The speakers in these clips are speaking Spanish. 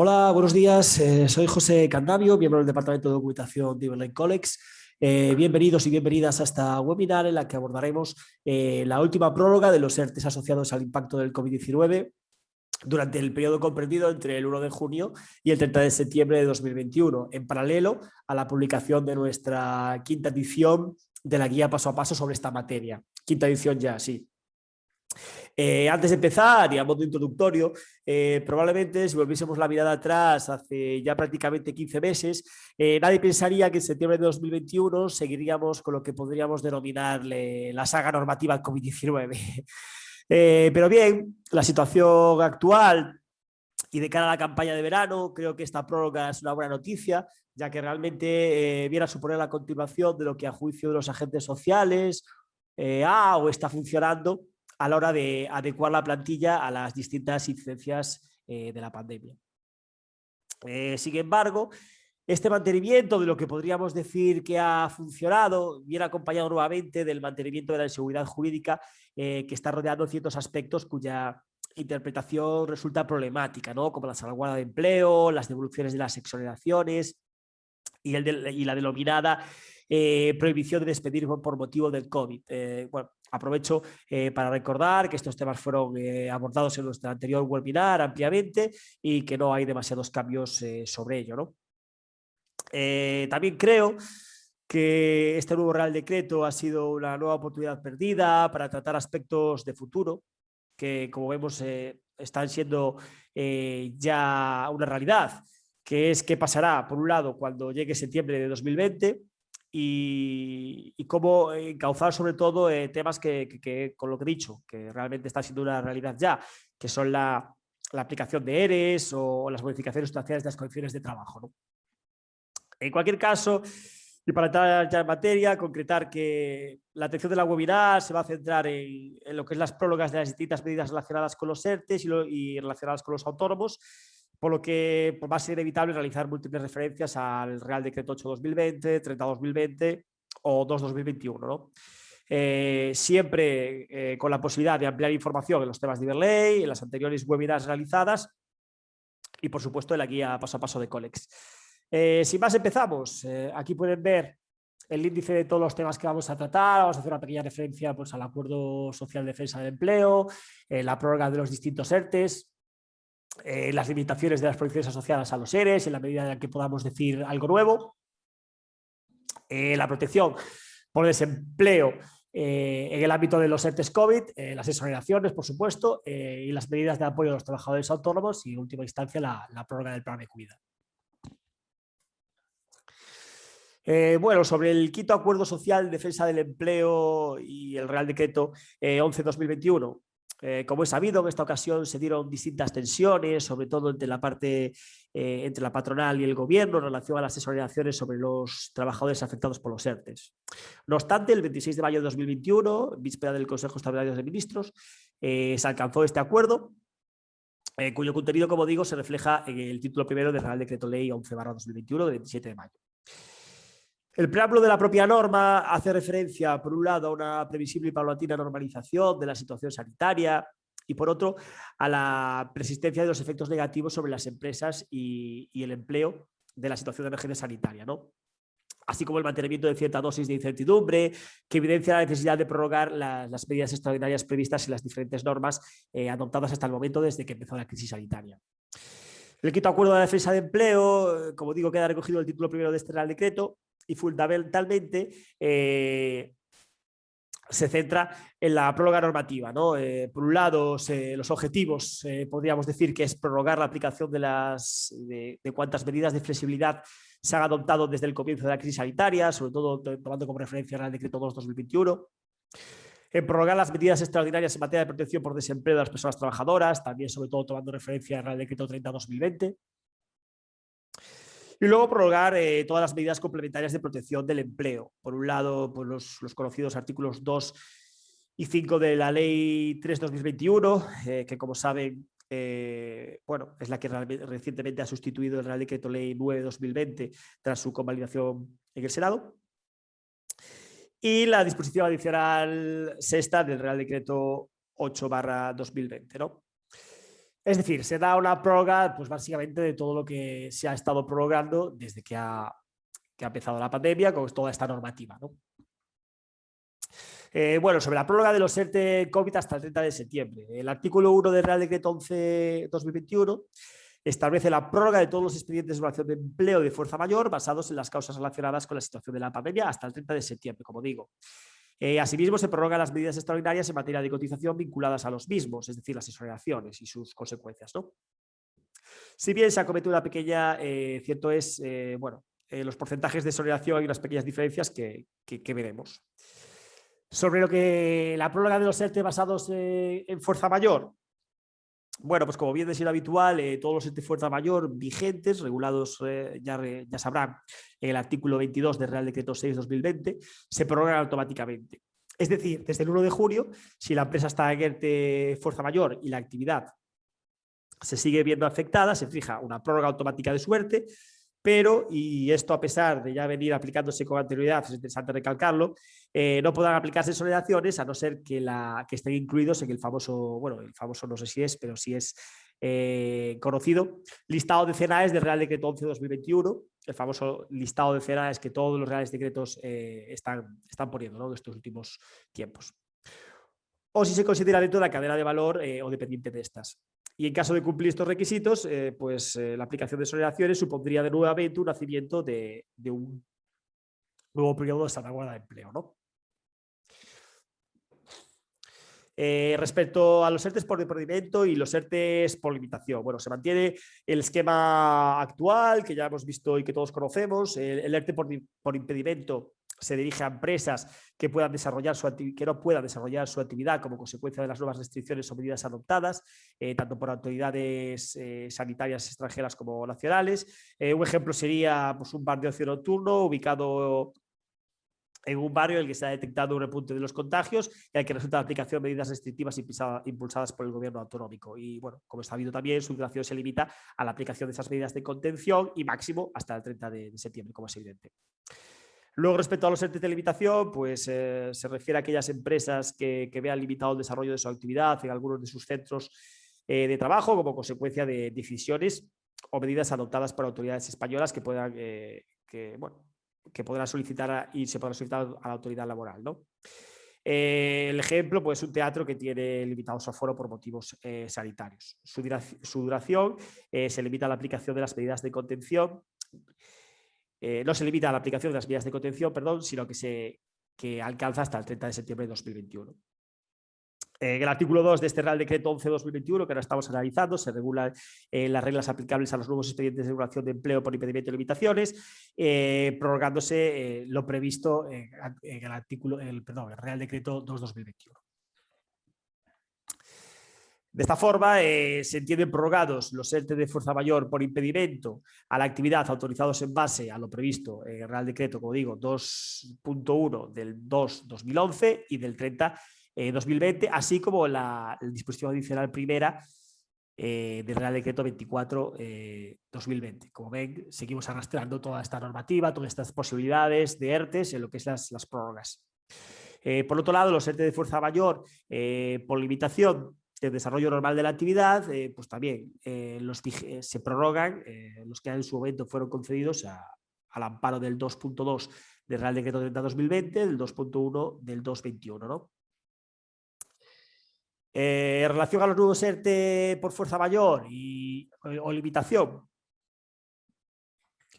Hola, buenos días. Soy José Candavio, miembro del Departamento de Documentación de Iberline Collex. Bienvenidos y bienvenidas a esta webinar en la que abordaremos la última prórroga de los ERTEs asociados al impacto del COVID-19 durante el periodo comprendido entre el 1 de junio y el 30 de septiembre de 2021, en paralelo a la publicación de nuestra quinta edición de la guía paso a paso sobre esta materia. Quinta edición ya, sí. Antes de empezar, y a modo introductorio, probablemente si volviésemos la mirada atrás hace ya prácticamente 15 meses, nadie pensaría que en septiembre de 2021 seguiríamos con lo que podríamos denominarle la saga normativa COVID-19. Pero bien, la situación actual y de cara a la campaña de verano, creo que esta prórroga es una buena noticia, ya que realmente viene a suponer la continuación de lo que a juicio de los agentes sociales ha o está funcionando a la hora de adecuar la plantilla a las distintas incidencias de la pandemia. Sin embargo, este mantenimiento de lo que podríamos decir que ha funcionado viene acompañado nuevamente del mantenimiento de la inseguridad jurídica que está rodeando ciertos aspectos cuya interpretación resulta problemática, ¿no? Como la salvaguarda de empleo, las devoluciones de las exoneraciones y la denominada prohibición de despedir por motivo del COVID. Bueno, aprovecho para recordar que estos temas fueron abordados en nuestro anterior webinar ampliamente y que no hay demasiados cambios sobre ello, ¿no? También creo que este nuevo Real Decreto ha sido una nueva oportunidad perdida para tratar aspectos de futuro que, como vemos, están siendo ya una realidad, que es qué pasará, por un lado, cuando llegue septiembre de 2020 y cómo encauzar sobre todo temas que, con lo que he dicho, que realmente están siendo una realidad ya, que son la aplicación de ERES o las modificaciones sustanciales de las condiciones de trabajo, ¿no? En cualquier caso, y para entrar ya en materia, concretar que la atención de la webinar se va a centrar en lo que es las prólogas de las distintas medidas relacionadas con los ERTES y relacionadas con los autónomos, por lo que va a ser inevitable realizar múltiples referencias al Real Decreto 8-2020, 30-2020 o 2-2021, ¿no? Siempre con la posibilidad de ampliar información en los temas de Iberley, en las anteriores webinars realizadas y, por supuesto, en la guía paso a paso de Colex. Sin más, empezamos. Aquí pueden ver el índice de todos los temas que vamos a tratar. Vamos a hacer una pequeña referencia pues, al Acuerdo Social de Defensa del Empleo, la prórroga de los distintos ERTES, las limitaciones de las prohibiciones asociadas a los ERES, en la medida en la que podamos decir algo nuevo, la protección por desempleo en el ámbito de los ERTES COVID, las exoneraciones, por supuesto, y las medidas de apoyo a los trabajadores autónomos y, en última instancia, la prórroga del programa de cuidado. Bueno, sobre el quinto Acuerdo Social de Defensa del Empleo y el Real Decreto 11-2021, como es sabido, en esta ocasión se dieron distintas tensiones, sobre todo entre la parte entre la patronal y el gobierno en relación a las exoneraciones sobre los trabajadores afectados por los ERTES. No obstante, el 26 de mayo de 2021, víspera del Consejo Extraordinario de Ministros, se alcanzó este acuerdo, cuyo contenido, como digo, se refleja en el título primero del Real Decreto Ley 11/2021 del 27 de mayo. El preámbulo de la propia norma hace referencia, por un lado, a una previsible y paulatina normalización de la situación sanitaria y, por otro, a la persistencia de los efectos negativos sobre las empresas y el empleo de la situación de emergencia sanitaria, ¿no? Así como el mantenimiento de cierta dosis de incertidumbre que evidencia la necesidad de prorrogar las medidas extraordinarias previstas en las diferentes normas adoptadas hasta el momento desde que empezó la crisis sanitaria. El quinto Acuerdo de la Defensa de Empleo, como digo, queda recogido en el título primero de este Real Decreto y fundamentalmente se centra en la prórroga normativa, ¿no? Por un lado, los objetivos, podríamos decir que es prorrogar la aplicación de cuantas medidas de flexibilidad se han adoptado desde el comienzo de la crisis sanitaria, sobre todo tomando como referencia el Decreto 2-2021. Prorrogar las medidas extraordinarias en materia de protección por desempleo de las personas trabajadoras, también sobre todo tomando referencia al Real Decreto 30-2020. Y luego prorrogar todas las medidas complementarias de protección del empleo. Por un lado, pues los conocidos artículos 2 y 5 de la Ley 3/2021, que, como saben, bueno, es la que recientemente ha sustituido el Real Decreto Ley 9/2020 tras su convalidación en el Senado. Y la disposición adicional sexta del Real Decreto 8/2020, ¿no? Es decir, se da una prórroga, pues básicamente de todo lo que se ha estado prorrogando desde que ha empezado la pandemia con toda esta normativa, ¿no? Bueno, sobre la prórroga de los ERTE COVID hasta el 30 de septiembre. El artículo 1 del Real Decreto 11/2021 establece la prórroga de todos los expedientes de regulación de empleo de fuerza mayor basados en las causas relacionadas con la situación de la pandemia hasta el 30 de septiembre, como digo. Asimismo, se prorrogan las medidas extraordinarias en materia de cotización vinculadas a los mismos, es decir, las exoneraciones y sus consecuencias, ¿no? Si bien se ha cometido una pequeña, cierto es, bueno, los porcentajes de exoneración hay unas pequeñas diferencias que veremos. Sobre lo que la prórroga de los ERTE basados en fuerza mayor, bueno, pues como viene siendo habitual, todos los ERTE fuerza mayor vigentes, regulados, ya sabrán, en el artículo 22 del Real Decreto 6/2020, se prorrogan automáticamente. Es decir, desde el 1 de junio, si la empresa está en ERTE fuerza mayor y la actividad se sigue viendo afectada, se fija una prórroga automática de su ERTE, pero, y esto a pesar de ya venir aplicándose con anterioridad, es interesante recalcarlo, no podrán aplicarse exoneraciones a no ser que estén incluidos en el famoso, bueno, el famoso no sé si es, pero sí es conocido, listado de CENAES del Real Decreto 11/2021, el famoso listado de CENAES que todos los reales decretos están poniendo, ¿no?, de estos últimos tiempos. O si se considera dentro de la cadena de valor o dependiente de estas. Y en caso de cumplir estos requisitos, la aplicación de exoneraciones supondría de nuevamente un nacimiento de un nuevo periodo de salvaguarda de empleo, ¿no? Respecto a los ERTEs por impedimento y los ERTEs por limitación, bueno, se mantiene el esquema actual que ya hemos visto y que todos conocemos. El ERTE por impedimento se dirige a empresas que no puedan desarrollar su actividad como consecuencia de las nuevas restricciones o medidas adoptadas, tanto por autoridades sanitarias extranjeras como nacionales. Un ejemplo sería, pues, un bar de ocio nocturno ubicado en un barrio en el que se ha detectado un repunte de los contagios y al que resulta la aplicación de medidas restrictivas impulsadas por el gobierno autonómico. Y bueno, como está sabido también, su duración se limita a la aplicación de esas medidas de contención y máximo hasta el 30 de septiembre, como es evidente. Luego, respecto a los ERTE de limitación, pues se refiere a aquellas empresas que vean limitado el desarrollo de su actividad en algunos de sus centros de trabajo como consecuencia de decisiones o medidas adoptadas por autoridades españolas que puedan, que podrán solicitar y se podrán solicitar a la autoridad laboral, ¿no? El ejemplo, pues, un teatro que tiene limitado su aforo por motivos sanitarios. Su duración se limita a la aplicación de las medidas de contención. No se limita a la aplicación de las medidas de contención, perdón, sino que alcanza hasta el 30 de septiembre de 2021. En el artículo 2 de este Real Decreto 11/2021, que ahora estamos analizando, se regulan las reglas aplicables a los nuevos expedientes de regulación de empleo por impedimento y limitaciones, prorrogándose lo previsto en el Real Decreto 2/2021. De esta forma, se entienden prorrogados los ERTE de fuerza mayor por impedimento a la actividad autorizados en base a lo previsto en el Real Decreto, como digo, 2.1 del 2/2011 y del 30/2020, así como la disposición adicional primera del Real Decreto 24/2020. Como ven, seguimos arrastrando toda esta normativa, todas estas posibilidades de ERTEs en lo que es las prórrogas. Por otro lado, los ERTE de fuerza mayor por limitación del desarrollo normal de la actividad, pues también se prorrogan los que en su momento fueron concedidos al amparo del 2.2 del Real Decreto 30/2020, del 2.1 del 2/21, ¿no? En relación a los nuevos ERTE por fuerza mayor o limitación,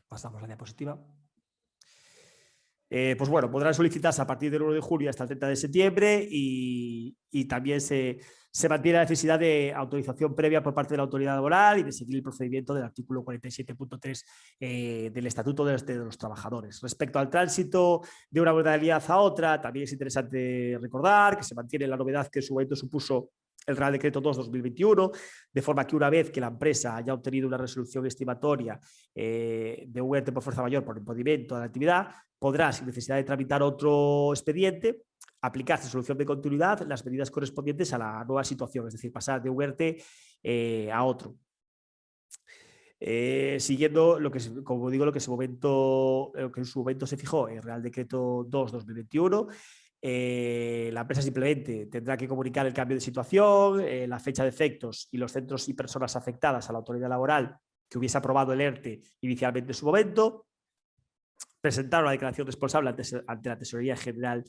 pasamos a la diapositiva. Pues bueno, podrán solicitarse a partir del 1 de julio hasta el 30 de septiembre y también se mantiene la necesidad de autorización previa por parte de la autoridad laboral y de seguir el procedimiento del artículo 47.3 del Estatuto de los Trabajadores. Respecto al tránsito de una modalidad a otra, también es interesante recordar que se mantiene la novedad que en su momento supuso el Real Decreto 2/2021, de forma que una vez que la empresa haya obtenido una resolución estimatoria de un ERTE por fuerza mayor por impedimento de la actividad, podrá, sin necesidad de tramitar otro expediente, aplicarse solución de continuidad las medidas correspondientes a la nueva situación, es decir, pasar de un ERTE a otro. Siguiendo lo que, como digo, lo que en su momento se fijó en el Real Decreto 2/2021, la empresa simplemente tendrá que comunicar el cambio de situación, la fecha de efectos y los centros y personas afectadas a la autoridad laboral que hubiese aprobado el ERTE inicialmente en su momento, presentar una declaración responsable ante la Tesorería General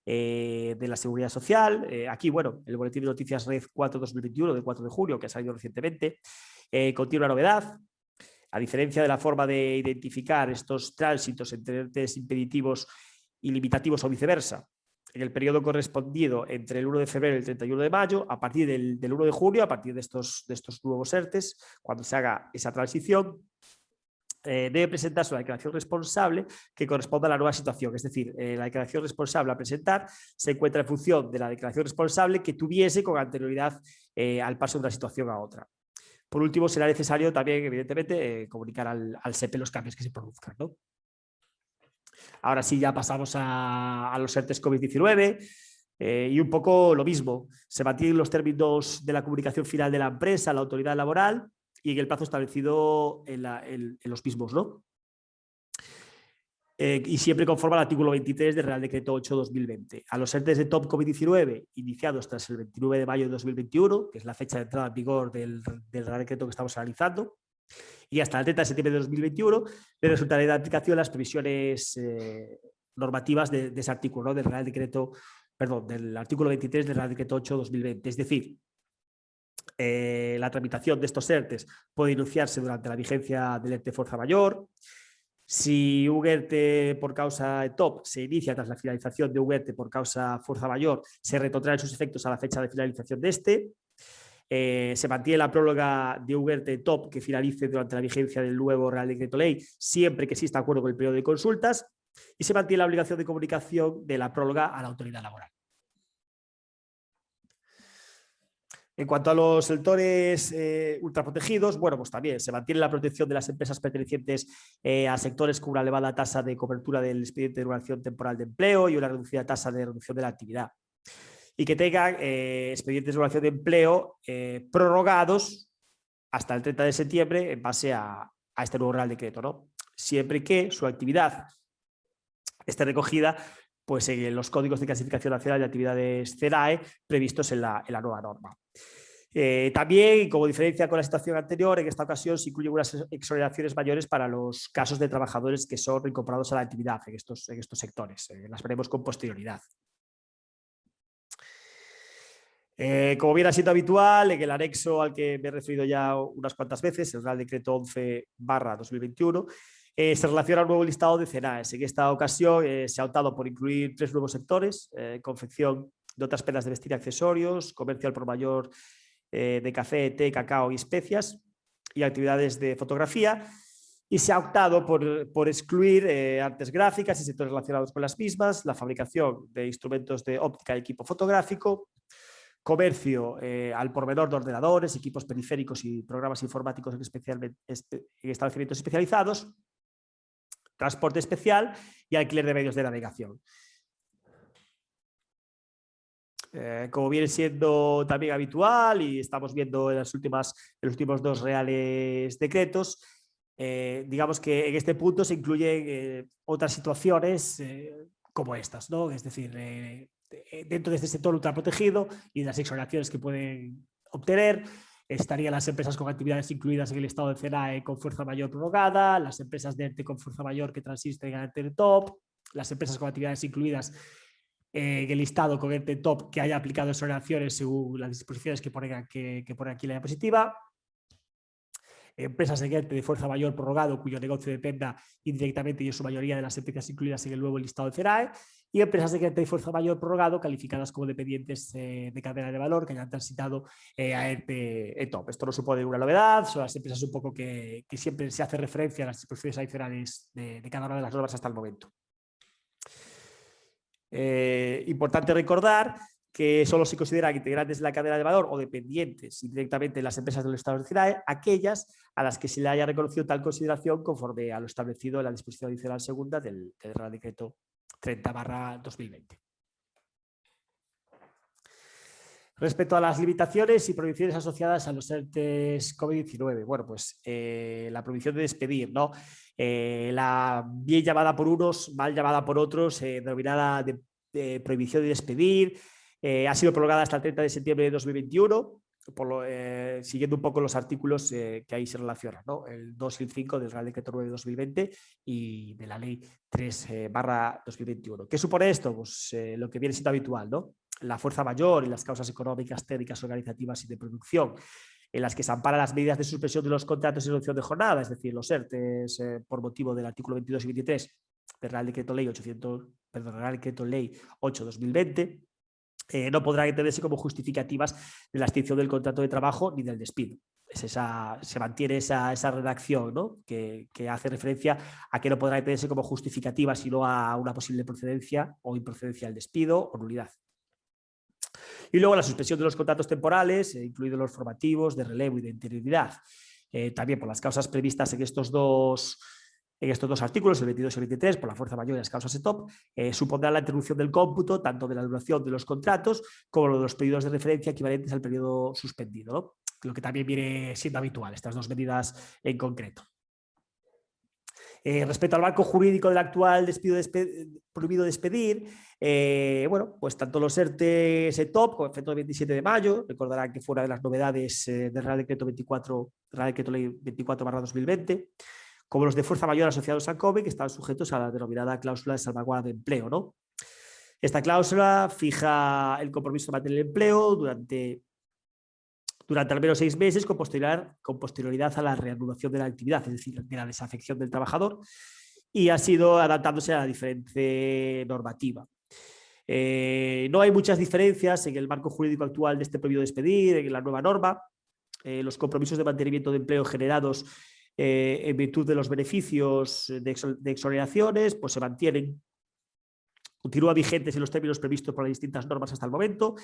de la Seguridad Social. Aquí, bueno, el Boletín de Noticias Red 4-2021 de 4 de julio, que ha salido recientemente, contiene una novedad. A diferencia de la forma de identificar estos tránsitos entre ERTEs impeditivos y limitativos o viceversa, en el periodo correspondido entre el 1 de febrero y el 31 de mayo, a partir del 1 de julio, a partir de estos nuevos ERTEs, cuando se haga esa transición, debe presentarse una declaración responsable que corresponda a la nueva situación. Es decir, la declaración responsable a presentar se encuentra en función de la declaración responsable que tuviese con anterioridad al paso de una situación a otra. Por último, será necesario también, evidentemente, comunicar al SEPE los cambios que se produzcan, ¿no? Ahora sí, ya pasamos a los ERTEs COVID-19 y un poco lo mismo. Se mantienen los términos de la comunicación final de la empresa, la autoridad laboral y en el plazo establecido en los mismos, ¿no? Y siempre conforme al artículo 23 del Real Decreto 8/2020. A los ERTEs de top COVID-19 iniciados tras el 29 de mayo de 2021, que es la fecha de entrada en vigor del Real Decreto que estamos analizando, y hasta el 30 de septiembre de 2021, le resultará de aplicación las previsiones normativas de ese artículo, ¿no? Del Real Decreto, perdón, del artículo 23 del Real Decreto 8/2020. Es decir, la tramitación de estos ERTEs puede iniciarse durante la vigencia del ERTE Fuerza Mayor. Si un ERTE por causa de TOP se inicia tras la finalización de un ERTE por causa fuerza mayor, se retrotraen sus efectos a la fecha de finalización de este. Se mantiene la próloga de un ERTE TOP que finalice durante la vigencia del nuevo Real Decreto Ley, siempre que exista acuerdo con el periodo de consultas, y se mantiene la obligación de comunicación de la próloga a la autoridad laboral. En cuanto a los sectores ultraprotegidos, bueno, pues también se mantiene la protección de las empresas pertenecientes a sectores con una elevada tasa de cobertura del expediente de regulación temporal de empleo y una reducida tasa de reducción de la actividad. Y que tengan expedientes de regulación de empleo prorrogados hasta el 30 de septiembre en base a este nuevo Real Decreto, ¿no? Siempre que su actividad esté recogida pues, en los códigos de clasificación nacional de actividades CERAE previstos en la nueva norma. También, como diferencia con la situación anterior, en esta ocasión se incluyen unas exoneraciones mayores para los casos de trabajadores que son reincorporados a la actividad en estos sectores. Las veremos con posterioridad. Como bien ha sido habitual, en el anexo al que me he referido ya unas cuantas veces, el Real Decreto 11/2021, se relaciona un nuevo listado de CERAES. En esta ocasión se ha optado por incluir 3 nuevos sectores: confección de otras prendas de vestir y accesorios, comercio al por mayor de café, té, cacao y especias, y actividades de fotografía. Y se ha optado por excluir artes gráficas y sectores relacionados con las mismas, la fabricación de instrumentos de óptica y equipo fotográfico, comercio al por menor de ordenadores, equipos periféricos y programas informáticos en establecimientos especializados, transporte especial y alquiler de medios de navegación. Como viene siendo también habitual y estamos viendo en los últimos 2 reales decretos, digamos que en este punto se incluyen otras situaciones como estas, ¿no? Es decir, dentro de este sector ultraprotegido y de las exoneraciones que pueden obtener, estarían las empresas con actividades incluidas en el estado de CERAE con fuerza mayor prorrogada, las empresas de ERTE con fuerza mayor que transisten a ERTE TOP, las empresas con actividades incluidas en el listado con ERTE TOP que haya aplicado exoneraciones según las disposiciones que pone aquí la diapositiva, empresas en ERTE de fuerza mayor prorrogado cuyo negocio dependa indirectamente y en su mayoría de las empresas incluidas en el nuevo listado de CERAE, y empresas de ERTE de fuerza mayor prorrogado calificadas como dependientes de cadena de valor que hayan transitado a ERTE TOP. Esto no supone una novedad, son las empresas un poco que siempre se hace referencia a las disposiciones adicionales de cada una de las normas hasta el momento. Importante recordar que solo se consideran integrantes de la cadena de valor o dependientes indirectamente de las empresas del Estado de CERAE aquellas a las que se le haya reconocido tal consideración conforme a lo establecido en la disposición adicional segunda del Real Decreto 30/2020. Respecto a las limitaciones y prohibiciones asociadas a los ERTEs COVID-19, bueno, pues la prohibición de despedir, ¿no? La bien llamada por unos, mal llamada por otros, denominada prohibición de despedir, ha sido prorrogada hasta el 30 de septiembre de 2021, siguiendo un poco los artículos que ahí se relacionan, ¿no? El 2 y el 5 del Real Decreto 9 de 2020 y de la Ley 3/2021. ¿Qué supone esto? Pues lo que viene siendo habitual, ¿no? La fuerza mayor y las causas económicas, técnicas, organizativas y de producción, en las que se amparan las medidas de suspensión de los contratos y reducción de jornada, es decir, los ERTES, por motivo del artículo 22 y 23 del Real Decreto Ley 8/2020, no podrán entenderse como justificativas de la extinción del contrato de trabajo ni del despido. Se mantiene esa redacción, ¿no? que hace referencia a que no podrá entenderse como justificativa, sino a una posible procedencia o improcedencia del despido o nulidad. Y luego la suspensión de los contratos temporales, incluidos los formativos, de relevo y de interioridad. También por las causas previstas en estos dos artículos, el 22 y el 23, por la fuerza mayor y las causas ETOP, supondrá la interrupción del cómputo tanto de la duración de los contratos como de los periodos de referencia equivalentes al periodo suspendido, ¿no? Lo que también viene siendo habitual, estas dos medidas en concreto. Respecto al marco jurídico del actual prohibido despedir, bueno, pues tanto los ERTE ETOP con efecto del 27 de mayo, recordarán que fue una de las novedades del Real Decreto Ley 24/2020, como los de fuerza mayor asociados al COVID, que están sujetos a la denominada cláusula de salvaguarda de empleo, ¿no? Esta cláusula fija el compromiso de mantener el empleo durante al menos 6 meses con posterioridad a la reanudación de la actividad, es decir, de la desafección del trabajador, y ha sido adaptándose a la diferente normativa. No hay muchas diferencias en el marco jurídico actual de este prohibido despedir, en la nueva norma. Los compromisos de mantenimiento de empleo generados en virtud de los beneficios de exoneraciones, pues se mantienen, continúan vigentes en los términos previstos por las distintas normas hasta el momento,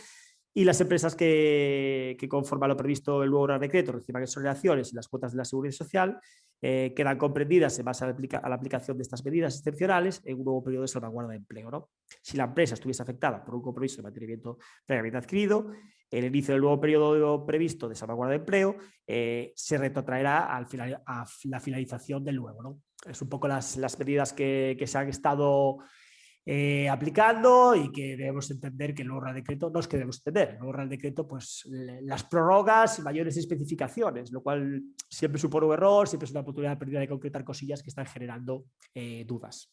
y las empresas que conforme a lo previsto el nuevo Real Decreto reciban exoneraciones y las cuotas de la Seguridad Social quedan comprendidas en base a la aplicación de estas medidas excepcionales en un nuevo periodo de salvaguarda de empleo, ¿no? Si la empresa estuviese afectada por un compromiso de mantenimiento previamente adquirido, el inicio del nuevo periodo previsto de salvaguarda de empleo se retrotraerá a la finalización del nuevo, ¿no? Es un poco las medidas que se han estado aplicando y que debemos entender que el nuevo Real Decreto, no es que debemos entender, el nuevo Real Decreto pues las prorrogas y mayores especificaciones, lo cual siempre supone un error, siempre es una oportunidad perdida de concretar cosillas que están generando dudas.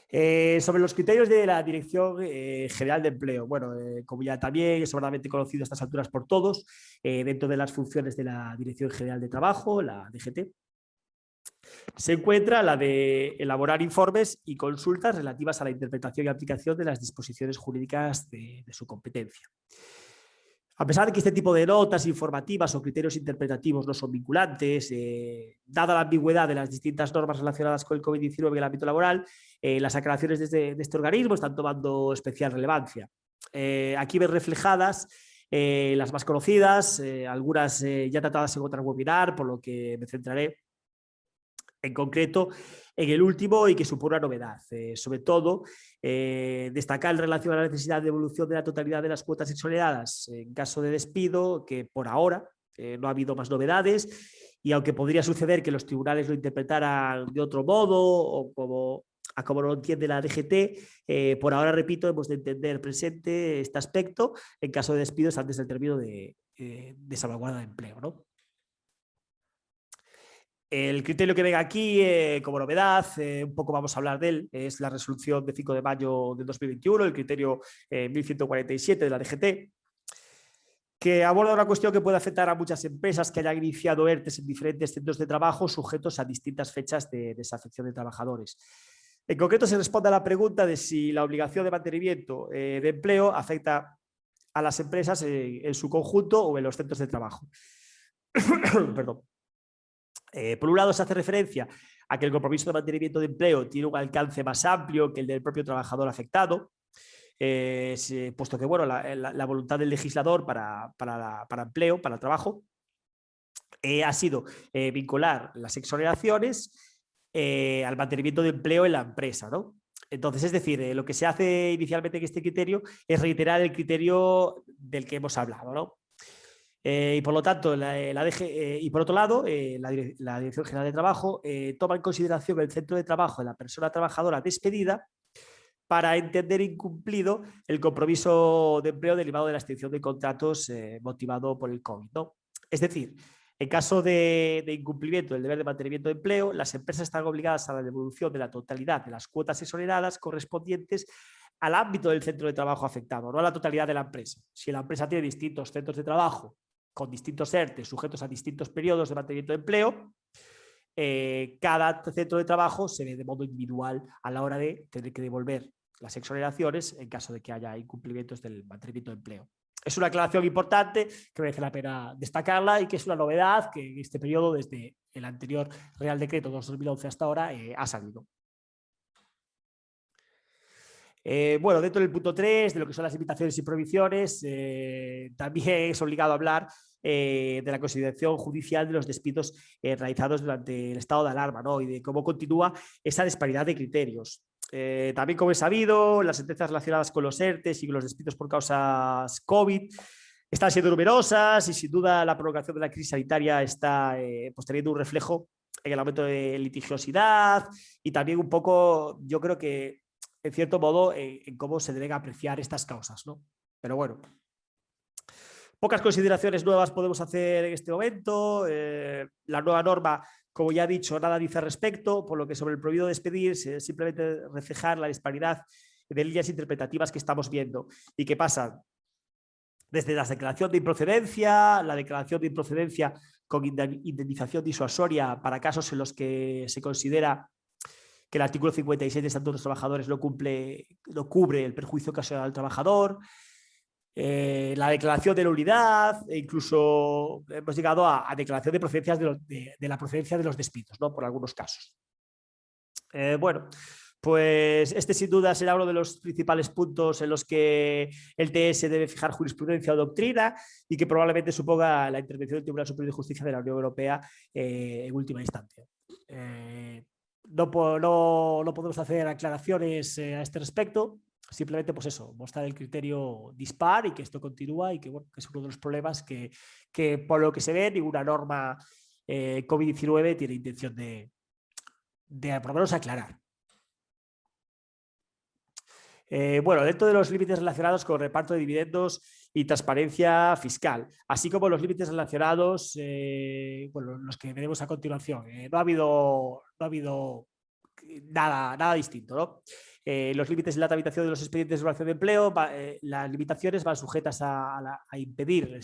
Sobre los criterios de la Dirección General de Empleo, bueno, como ya también es sobradamente conocido a estas alturas por todos, dentro de las funciones de la Dirección General de Trabajo, la DGT, se encuentra la de elaborar informes y consultas relativas a la interpretación y aplicación de las disposiciones jurídicas de su competencia. A pesar de que este tipo de notas informativas o criterios interpretativos no son vinculantes, dada la ambigüedad de las distintas normas relacionadas con el COVID-19 en el ámbito laboral, las aclaraciones de este organismo están tomando especial relevancia. Aquí ven reflejadas las más conocidas, algunas ya tratadas en otro webinar, por lo que me centraré en concreto en el último y que supone una novedad. Sobre todo, destacar en relación a la necesidad de devolución de la totalidad de las cuotas exoneradas en caso de despido, que por ahora no ha habido más novedades, y aunque podría suceder que los tribunales lo interpretaran de otro modo o como lo entiende la DGT, por ahora, repito, hemos de entender presente este aspecto en caso de despidos antes del término de salvaguarda de empleo, ¿no? El criterio que venga aquí como novedad, un poco vamos a hablar de él, es la resolución de 5 de mayo de 2021, el criterio 1147 de la DGT, que aborda una cuestión que puede afectar a muchas empresas que hayan iniciado ERTES en diferentes centros de trabajo sujetos a distintas fechas de desafección de trabajadores. En concreto, se responde a la pregunta de si la obligación de mantenimiento de empleo afecta a las empresas en su conjunto o en los centros de trabajo. Perdón. Por un lado, se hace referencia a que el compromiso de mantenimiento de empleo tiene un alcance más amplio que el del propio trabajador afectado, puesto que bueno, la voluntad del legislador para empleo, para el trabajo, ha sido vincular las exoneraciones al mantenimiento de empleo en la empresa, ¿no? Entonces, es decir, lo que se hace inicialmente en este criterio es reiterar el criterio del que hemos hablado, ¿no? Y por lo tanto, y por otro lado, la Dirección General de Trabajo toma en consideración el centro de trabajo de la persona trabajadora despedida para entender incumplido el compromiso de empleo derivado de la extinción de contratos motivado por el COVID, ¿no? Es decir, en caso de incumplimiento del deber de mantenimiento de empleo, las empresas están obligadas a la devolución de la totalidad de las cuotas exoneradas correspondientes al ámbito del centro de trabajo afectado, no a la totalidad de la empresa. Si la empresa tiene distintos centros de trabajo con distintos ERTE sujetos a distintos periodos de mantenimiento de empleo, cada centro de trabajo se ve de modo individual a la hora de tener que devolver las exoneraciones en caso de que haya incumplimientos del mantenimiento de empleo. Es una aclaración importante que merece la pena destacarla y que es una novedad que en este periodo, desde el anterior Real Decreto 2011 hasta ahora, ha salido. Bueno, dentro del punto 3, de lo que son las limitaciones y prohibiciones, también es obligado a hablar de la consideración judicial de los despidos realizados durante el estado de alarma, ¿no? Y de cómo continúa esa disparidad de criterios. También, como es sabido, las sentencias relacionadas con los ERTEs y con los despidos por causas COVID están siendo numerosas y sin duda la prolongación de la crisis sanitaria está pues teniendo un reflejo en el aumento de litigiosidad y también un poco, yo creo que en cierto modo, en cómo se deben apreciar estas causas, ¿no? Pero bueno, pocas consideraciones nuevas podemos hacer en este momento. La nueva norma, como ya he dicho, nada dice al respecto, por lo que sobre el prohibido despedir, simplemente reflejar la disparidad de líneas interpretativas que estamos viendo y que pasan desde la declaración de improcedencia, la declaración de improcedencia con indemnización disuasoria para casos en los que se considera que el artículo 56 de Estatuto de los Trabajadores no cubre el perjuicio ocasional al trabajador, la declaración de nulidad, e incluso hemos llegado a declaración de procedencias de la procedencia de los despidos, ¿no? Por algunos casos. Bueno, pues este sin duda será uno de los principales puntos en los que el TS debe fijar jurisprudencia o doctrina y que probablemente suponga la intervención del Tribunal Superior de Justicia de la Unión Europea en última instancia. No podemos hacer aclaraciones a este respecto, simplemente pues eso, mostrar el criterio dispar y que esto continúa y que, bueno, que es uno de los problemas que por lo que se ve ninguna norma COVID-19 tiene intención de por lo menos aclarar. Bueno, dentro de los límites relacionados con reparto de dividendos y transparencia fiscal, así como los límites relacionados, bueno, los que veremos a continuación. No ha habido nada distinto, ¿no? Los límites en la tramitación de los expedientes de evaluación de empleo, las limitaciones van sujetas a impedir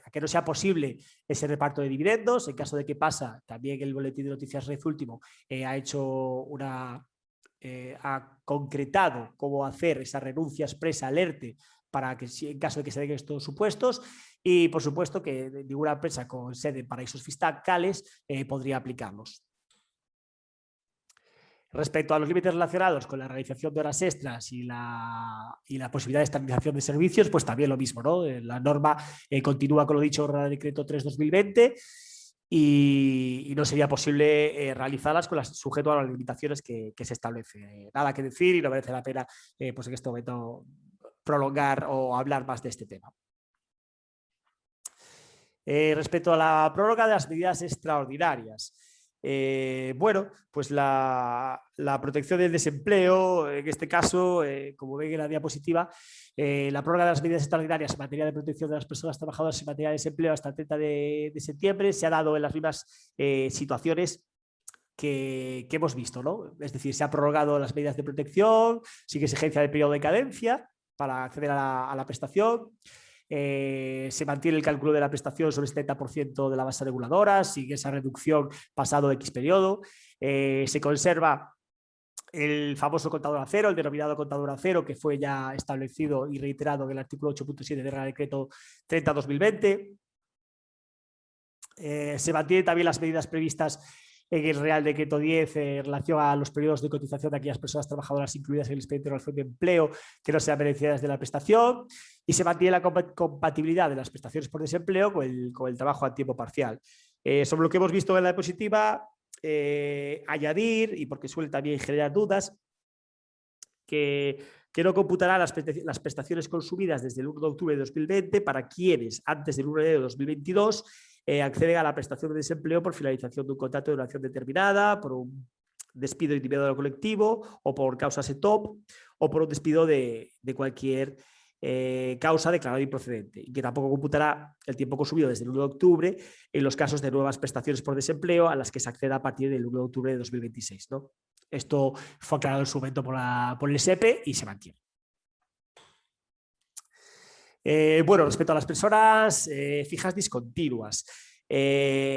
a que no sea posible ese reparto de dividendos. En caso de que pasa, también el boletín de noticias Red último ha concretado cómo hacer esa renuncia expresa al ERTE para que, en caso de que se den estos supuestos, y por supuesto que ninguna empresa con sede en paraísos fiscales podría aplicarlos. Respecto a los límites relacionados con la realización de horas extras y la posibilidad de estabilización de servicios, pues también lo mismo, ¿no? La norma continúa con lo dicho en el decreto 3/2020 y no sería posible realizarlas sujeto a las limitaciones que se establecen. Nada que decir y no merece la pena pues en este momento prolongar o hablar más de este tema. Respecto a la prórroga de las medidas extraordinarias, bueno, pues la protección del desempleo, en este caso, como ven en la diapositiva, la prórroga de las medidas extraordinarias en materia de protección de las personas trabajadoras en materia de desempleo hasta el 30 de septiembre se ha dado en las mismas situaciones que hemos visto, ¿no? Es decir, se han prorrogado las medidas de protección, sin exigencia del periodo de cadencia para acceder a la prestación. Se mantiene el cálculo de la prestación sobre el 70% de la base reguladora, sin esa reducción pasado X periodo. Se conserva el famoso contador a cero, el denominado contador a cero, que fue ya establecido y reiterado en el artículo 8.7 del Real Decreto 30/2020. Se mantienen también las medidas previstas en el Real Decreto 10 en relación a los periodos de cotización de aquellas personas trabajadoras incluidas en el expediente de relación de empleo que no sean beneficiarias de la prestación, y se mantiene la compatibilidad de las prestaciones por desempleo con el trabajo a tiempo parcial. Sobre lo que hemos visto en la diapositiva, añadir, y porque suele también generar dudas, que no computará las prestaciones consumidas desde el 1 de octubre de 2020 para quienes antes del 1 de enero de 2022 acceden a la prestación de desempleo por finalización de un contrato de duración determinada, por un despido individual o colectivo, o por causas ETOP, o por un despido de cualquier causa declarada improcedente, y que tampoco computará el tiempo consumido desde el 1 de octubre en los casos de nuevas prestaciones por desempleo a las que se acceda a partir del 1 de octubre de 2026, ¿no? Esto fue aclarado en su momento por el SEPE y se mantiene. Bueno, respecto a las personas fijas discontinuas,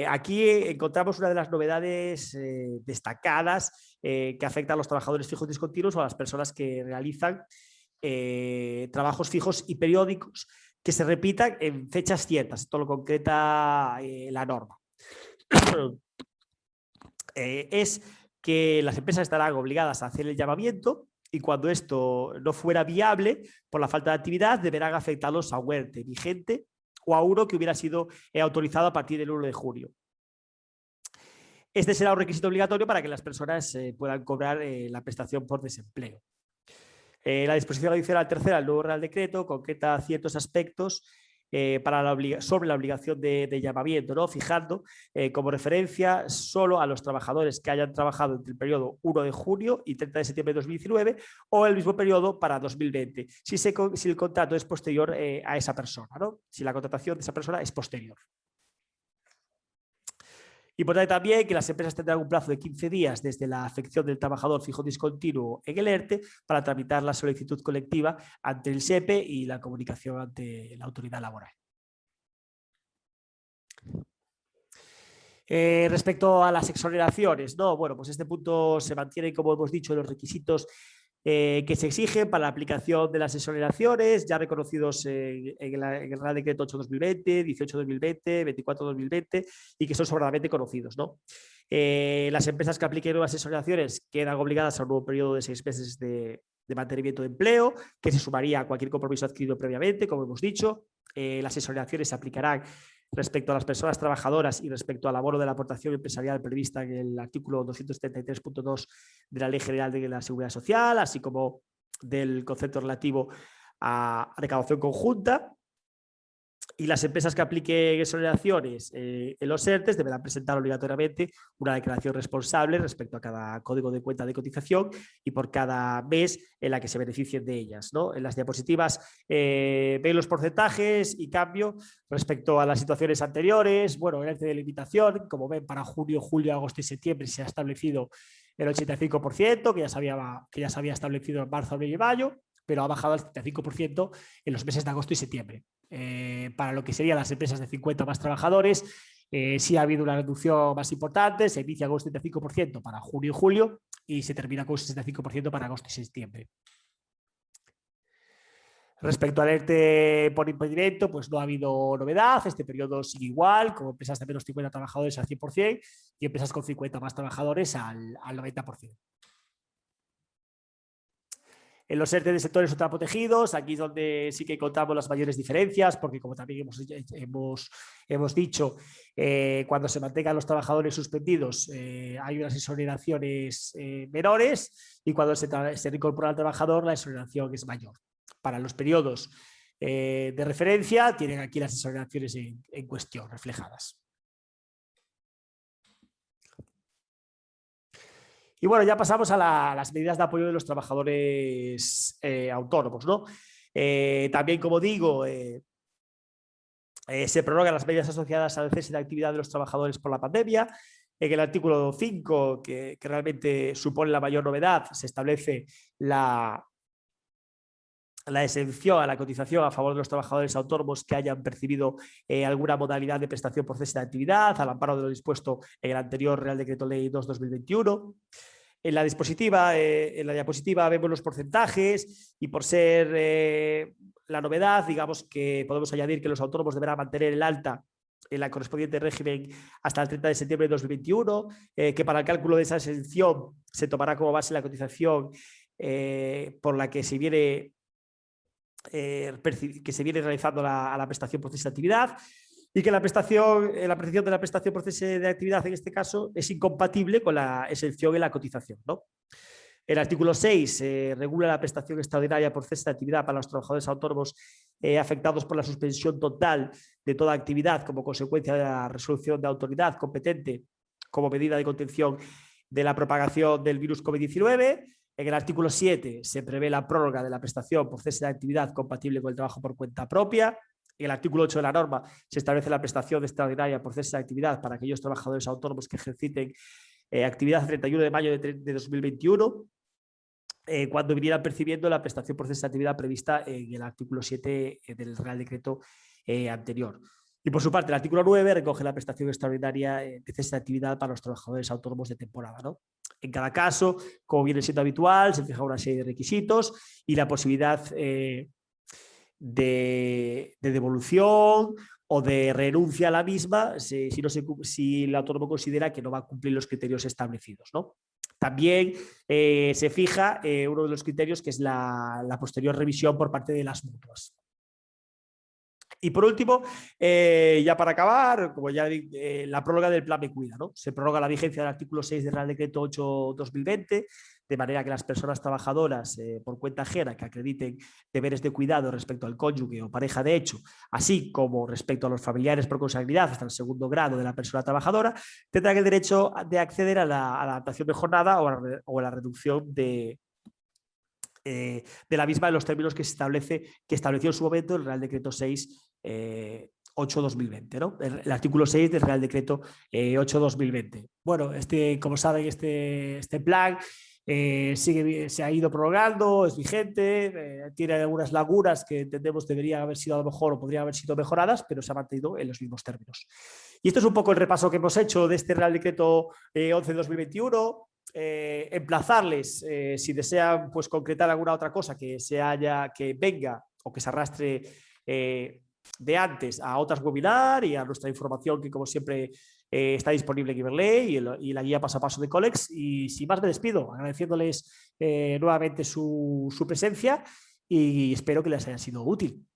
aquí encontramos una de las novedades destacadas que afecta a los trabajadores fijos discontinuos o a las personas que realizan trabajos fijos y periódicos que se repitan en fechas ciertas. Esto lo concreta la norma. Es que las empresas estarán obligadas a hacer el llamamiento y cuando esto no fuera viable por la falta de actividad deberán afectarlos a un ERTE vigente o a uno que hubiera sido autorizado a partir del 1 de junio. Este será un requisito obligatorio para que las personas puedan cobrar la prestación por desempleo. La disposición adicional tercera del nuevo Real Decreto concreta ciertos aspectos sobre la obligación de llamamiento, ¿no? Fijando como referencia solo a los trabajadores que hayan trabajado entre el periodo 1 de junio y 30 de septiembre de 2019 o el mismo periodo para 2020, si el contrato es posterior a esa persona, ¿no? Si la contratación de esa persona es posterior. Importante también que las empresas tendrán un plazo de 15 días desde la afección del trabajador fijo discontinuo en el ERTE para tramitar la solicitud colectiva ante el SEPE y la comunicación ante la autoridad laboral. Respecto a las exoneraciones, ¿no? Bueno, pues este punto se mantiene, como hemos dicho, los requisitos que se exigen para la aplicación de las exoneraciones ya reconocidos en el Real Decreto 8-2020, 18-2020, 24-2020 y que son sobradamente conocidos, ¿no? Las empresas que apliquen nuevas exoneraciones quedan obligadas a un nuevo periodo de 6 meses de mantenimiento de empleo, que se sumaría a cualquier compromiso adquirido previamente, como hemos dicho. Las exoneraciones se aplicarán respecto a las personas trabajadoras y respecto al abono de la aportación empresarial prevista en el artículo 273.2 de la Ley General de la Seguridad Social, así como del concepto relativo a recaudación conjunta. Y las empresas que apliquen exoneraciones en los ERTES deberán presentar obligatoriamente una declaración responsable respecto a cada código de cuenta de cotización y por cada mes en la que se beneficien de ellas, ¿no? En las diapositivas ven los porcentajes y cambio respecto a las situaciones anteriores. Bueno, el ERTE de limitación, como ven, para junio, julio, agosto y septiembre se ha establecido el 85%, que ya se había establecido en marzo, abril y mayo, pero ha bajado al 75% en los meses de agosto y septiembre. Para lo que serían las empresas de 50 más trabajadores, sí ha habido una reducción más importante, se inicia con un 75% para junio y julio y se termina con un 65% para agosto y septiembre. Respecto al ERTE por impedimento, pues no ha habido novedad, este periodo sigue igual, como empresas de menos 50 trabajadores al 100% y empresas con 50 más trabajadores al 90%. En los ERTE de sectores ultraprotegidos, aquí es donde sí que encontramos las mayores diferencias, porque como también hemos dicho, cuando se mantengan los trabajadores suspendidos hay unas exoneraciones menores y cuando se reincorpora al trabajador la exoneración es mayor. Para los periodos de referencia tienen aquí las exoneraciones en cuestión reflejadas. Y bueno, ya pasamos a las medidas de apoyo de los trabajadores autónomos, ¿no? También, como digo, se prorrogan las medidas asociadas al cese de actividad de los trabajadores por la pandemia. En el artículo 5, que realmente supone la mayor novedad, se establece la exención a la cotización a favor de los trabajadores autónomos que hayan percibido alguna modalidad de prestación por cese de actividad, al amparo de lo dispuesto en el anterior Real Decreto Ley 2/2021. En la diapositiva vemos los porcentajes y por ser la novedad, digamos que podemos añadir que los autónomos deberán mantener el alta en la correspondiente régimen hasta el 30 de septiembre de 2021, que para el cálculo de esa exención se tomará como base la cotización por la que se viene realizando a la prestación por cese de actividad y que la percepción de la prestación por cese de actividad en este caso es incompatible con la exención en la cotización, ¿no? El artículo 6 regula la prestación extraordinaria por cese de actividad para los trabajadores autónomos afectados por la suspensión total de toda actividad como consecuencia de la resolución de autoridad competente como medida de contención de la propagación del virus COVID-19. En el artículo 7 se prevé la prórroga de la prestación por cese de actividad compatible con el trabajo por cuenta propia. En el artículo 8 de la norma se establece la prestación extraordinaria por cese de actividad para aquellos trabajadores autónomos que ejerciten actividad el 31 de mayo de 2021, cuando vinieran percibiendo la prestación por cese de actividad prevista en el artículo 7 del Real Decreto anterior. Y por su parte, el artículo 9 recoge la prestación extraordinaria de cese de actividad para los trabajadores autónomos de temporada, ¿no? En cada caso, como viene siendo habitual, se fija una serie de requisitos y la posibilidad de devolución o de renuncia a la misma si el autónomo considera que no va a cumplir los criterios establecidos, ¿no? También se fija uno de los criterios, que es la posterior revisión por parte de las mutuas. Y por último, ya para acabar, como ya la prórroga del plan Me Cuida, ¿no? Se prorroga la vigencia del artículo 6 del Real Decreto 8/2020, de manera que las personas trabajadoras por cuenta ajena que acrediten deberes de cuidado respecto al cónyuge o pareja de hecho, así como respecto a los familiares por consanguinidad hasta el segundo grado de la persona trabajadora, tendrán el derecho de acceder a la adaptación de jornada o a la reducción de la misma en los términos que estableció en su momento el Real Decreto 8/2020, ¿no? El artículo 6 del Real Decreto 8/2020. Bueno, como saben, este plan se ha ido prorrogando, es vigente, tiene algunas lagunas que entendemos deberían haber sido a lo mejor o podrían haber sido mejoradas, pero se ha mantenido en los mismos términos. Y esto es un poco el repaso que hemos hecho de este Real Decreto 11/2021. Emplazarles, si desean pues concretar alguna otra cosa que venga o que se arrastre de antes a otras webinar y a nuestra información que como siempre está disponible en Iberley y la guía paso a paso de Colex. Y sin más me despido agradeciéndoles nuevamente su presencia y espero que les haya sido útil.